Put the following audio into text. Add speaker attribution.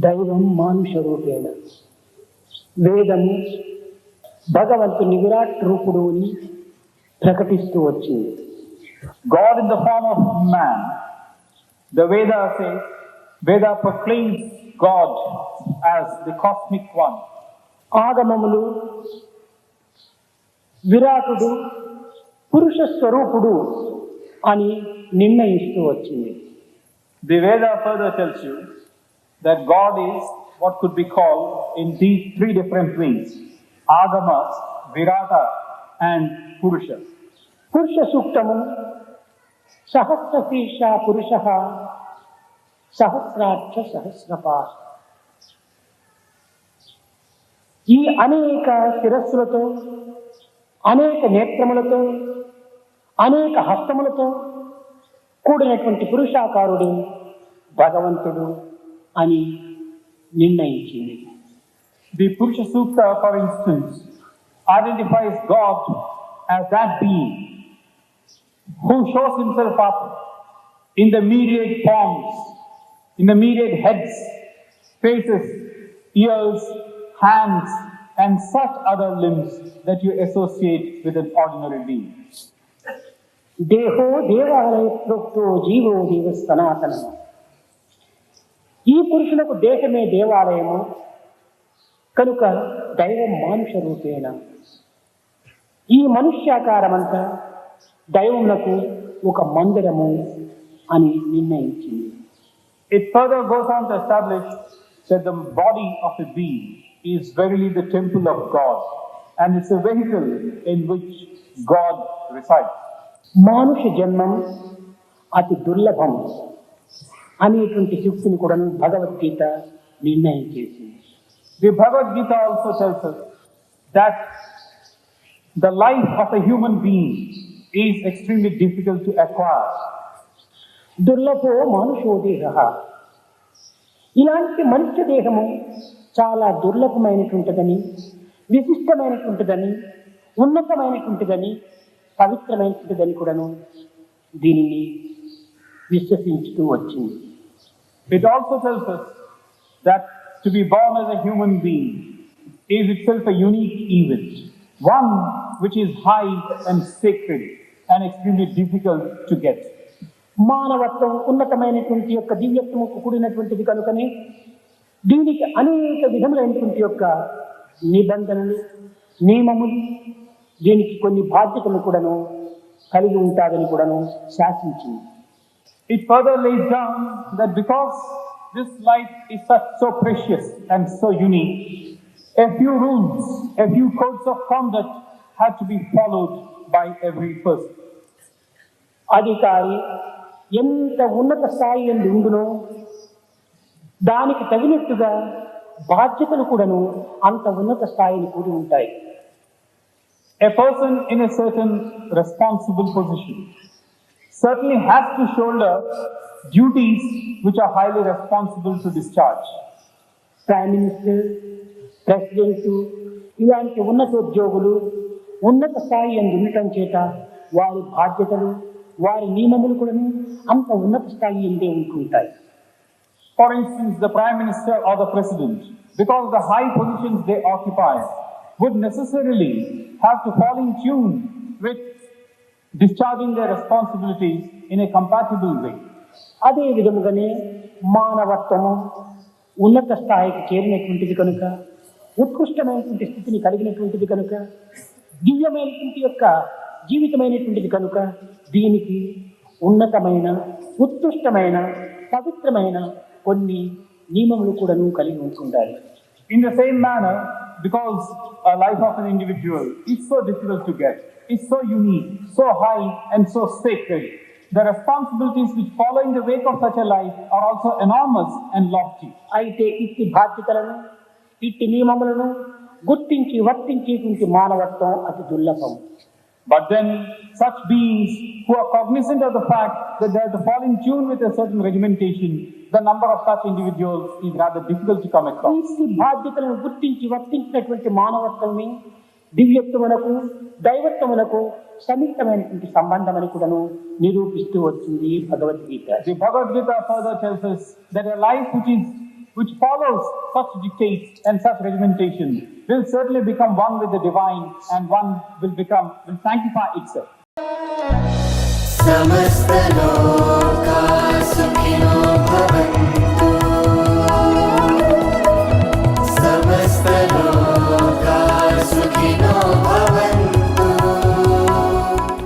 Speaker 1: దైవం మానుష రూపేణ వేదము భగవంతుని విరాట్ రూపుడు అని ప్రకటిస్తూ వచ్చింది.
Speaker 2: God in the form of man. The Veda says, Veda proclaims God as the cosmic one.
Speaker 1: ఆగమములు విరాటుడు పురుష స్వరూపుడు అని నిర్ణయిస్తూ వచ్చింది.
Speaker 2: The Veda further tells you that God is what could be called in these three different ways: Agama, Virata and Purusha.
Speaker 1: పురుష సూక్తము సహస్రశీర్ష పురుష సహస్రాక్ష సహస్రపా. ఈ అనేక శిరస్సులతో, అనేక నేత్రములతో, అనేక హస్తములతో కూడినటువంటి పురుషాకారుడు భగవంతుడు అని నిర్ణయించింది.
Speaker 2: The Purusha Sukta, for instance, identifies God as that being who shows himself up in the myriad forms, in the myriad heads, faces, ears, hands and such other limbs that you associate with an ordinary being.
Speaker 1: దేహో దేవాలయ ప్రోక్తో GO దేవ సనాతన. ఈ పురుషులకు దేహమే దేవాలయము కనుక దైవం మానుష రూపేణ. ఈ మనుష్యాకారమంతా దైవమునకు ఒక మందిరము అని నిర్ణయించింది.
Speaker 2: It further goes on to establish that the body of a being is verily the temple of God and it's a vehicle in which God resides.
Speaker 1: మానుష జన్మం అతి దుర్లభం అనేటువంటి సూక్తిని కూడా భగవద్గీత నిర్ణయం చేసింది.
Speaker 2: The Bhagavad Gita also tells us that the life of a human being is extremely difficult to acquire.
Speaker 1: దుర్లభో మానుషో దేహ. ఇలాంటి మనుష్య దేహము చాలా దుర్లభమైనటువంటిదని, విశిష్టమైనటువంటిదని, ఉన్నతమైనటువంటిదని, పవిత్రమైనటువంటిదని కూడాను దీనిని విశ్వసించుతూ వచ్చింది.
Speaker 2: It also tells us that to be born as a human being is itself a unique event, one which is high and sacred and extremely difficult to get.
Speaker 1: మానవత్వం ఉన్నతమైనటువంటి యొక్క దివ్యత్వముకు కూడినటువంటిది కనుకనే దీనికి అనేక విధములైనటువంటి యొక్క నిబంధనలు, నియమములు, దీనికి కొన్ని బాధ్యతలు కూడాను కలిగి ఉంటాదని కూడాను శాసించింది.
Speaker 2: It further lays down that because this life is so precious and so unique, a few rules, a few codes of conduct have to be followed by every person.
Speaker 1: అధికారి ఎంత ఉన్నత స్థాయి ఎందు ఉండునో దానికి తగినట్టుగా బాధ్యతలు కూడాను అంత ఉన్నత స్థాయిని కూడి ఉంటాయి.
Speaker 2: A person in a certain responsible position certainly has to shoulder duties which are highly responsible to discharge.
Speaker 1: Prime minister, president ఇలాంటి ఉన్నతోద్యోగులు ఉన్నత స్థాయి ఎందు ఉండటం చేత వారి బాధ్యతలు, వారి నియమములు కూడా అంత ఉన్నత స్థాయి ఎందే ఉంటుంటాయి.
Speaker 2: For instance, the Prime Minister or the President, because of the high positions they occupy, would necessarily have to fall in tune with discharging their responsibilities in a compatible way.
Speaker 1: అదే విధముగానే మానవత్వము ఉన్నత స్థాయికి చేరినటువంటిది కనుక, ఉత్కృష్టమైనటువంటి స్థితిని కలిగినటువంటిది కనుక, దివ్యమైనటువంటి యొక్క జీవితమైనటువంటిది కనుక దీనికి ఉన్నతమైన, ఉత్కృష్టమైన, పవిత్రమైన కొన్ని నియమములు కూడాను కలిగి ఉంటుండాలి.
Speaker 2: In the same manner, because a life of an individual is so difficult to get, is so unique, so high and so sacred, the responsibilities which follow in the wake of such a life are also enormous and lofty.
Speaker 1: అయితే ఇట్టి బాధ్యతలను, ఇట్టి నియమములను గుర్తించి వర్తించేటువంటి మానవత్వం అతి దుర్లభం.
Speaker 2: But then such beings who are cognizant of the fact that they have to fall in tune with a certain regimentation, the number of such individuals is rather difficult to come across.
Speaker 1: ఈ బాధ్యతలను గుర్తించి వర్తించినటువంటి మానవత్వమే దివ్యత్వమునకు, దైవత్వమునకు సన్నిహితమైనటువంటి సంబంధం అని కూడాను నిరూపిస్తూ వచ్చింది Bhagavad Gita.
Speaker 2: The Bhagavad Gita further tells us that a life which is which follows such dictates and such regimentation will certainly become one with the divine, and one will sanctify itself.
Speaker 3: समस्त लोक